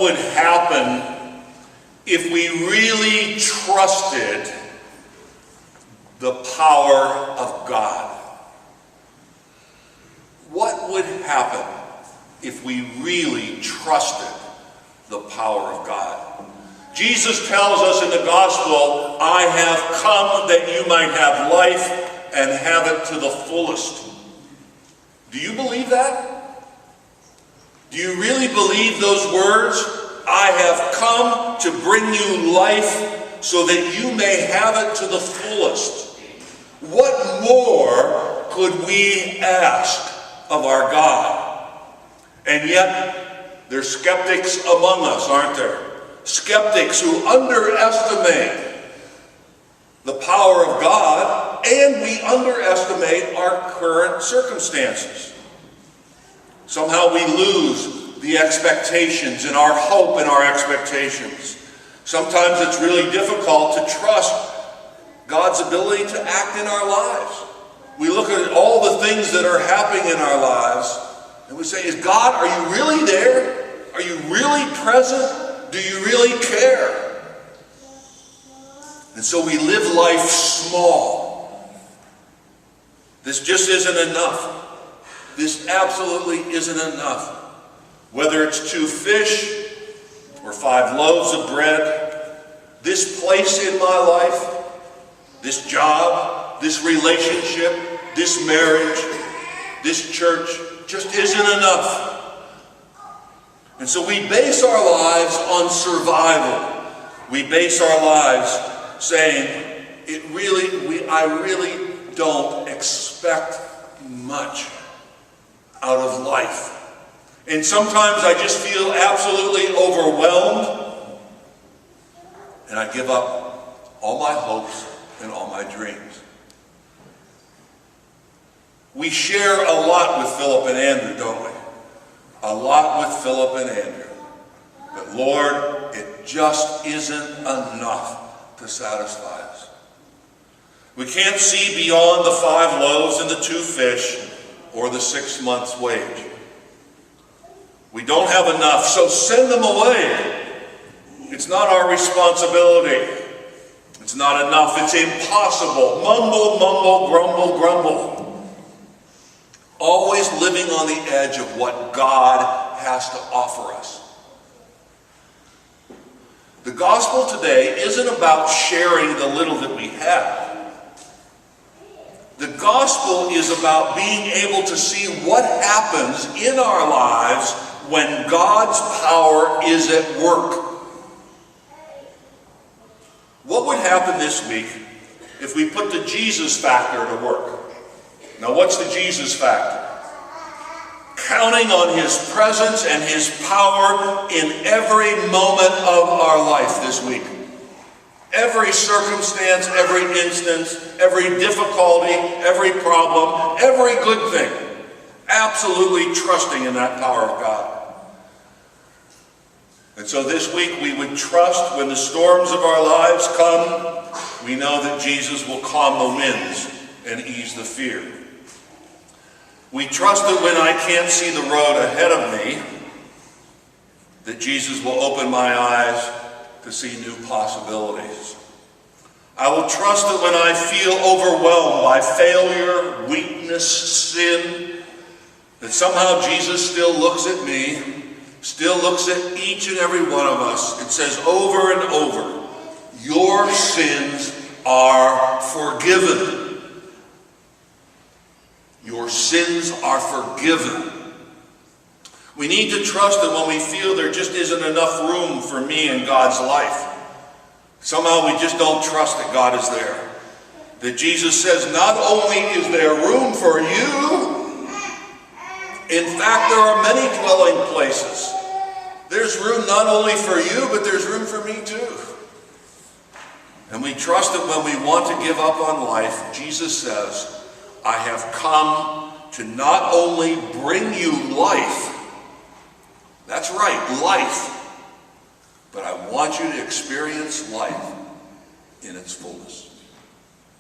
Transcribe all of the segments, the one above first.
what would happen if we really trusted the power of God? What would happen if we really trusted the power of God? Jesus tells us in the gospel, I have come that you might have life and have it to the fullest. Do you believe that? Do you really believe those words? I have come to bring you life so that you may have it to the fullest. What more could we ask of our God? And yet, there's skeptics among us, aren't there? Skeptics who underestimate the power of God, and we underestimate our current circumstances. Somehow we lose the expectations and our hope in our expectations. Sometimes it's really difficult to trust God's ability to act in our lives. We look at all the things that are happening in our lives, and we say, God, are you really there? Are you really present? Do you really care? And so we live life small. This just isn't enough. This absolutely isn't enough. Whether it's 2 fish or 5 loaves of bread, this place in my life, this job, this relationship, this marriage, this church, just isn't enough. And so we base our lives on survival. We base our lives saying, I really don't expect much out of life. And sometimes I just feel absolutely overwhelmed, and I give up all my hopes and all my dreams. We share a lot with Philip and Andrew, don't we? A lot with Philip and Andrew. But Lord, it just isn't enough to satisfy us. We can't see beyond the 5 loaves and the 2 fish or the 6 months' wage. We don't have enough, so send them away. It's not our responsibility. It's not enough. It's impossible. Mumble, mumble, grumble, grumble. Always living on the edge of what God has to offer us. The gospel today isn't about sharing the little that we have. The gospel is about being able to see what happens in our lives when God's power is at work. What would happen this week if we put the Jesus factor to work? Now, what's the Jesus factor? Counting on His presence and His power in every moment of our life this week. Every circumstance, every instance, every difficulty, every problem, every good thing. Absolutely trusting in that power of God. And so this week we would trust when the storms of our lives come, we know that Jesus will calm the winds and ease the fear. We trust that when I can't see the road ahead of me, that Jesus will open my eyes to see new possibilities. I will trust that when I feel overwhelmed by failure, weakness, sin, that somehow Jesus still looks at me, still looks at each and every one of us, and says over and over, your sins are forgiven. Your sins are forgiven. We need to trust that when we feel there just isn't enough room for me in God's life, somehow we just don't trust that God is there. That Jesus says, not only is there room for you, in fact, there are many dwelling places. There's room not only for you, but there's room for me too. And we trust that when we want to give up on life, Jesus says, I have come to not only bring you life, that's right, life, but I want you to experience life in its fullness.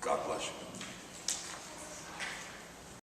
God bless you.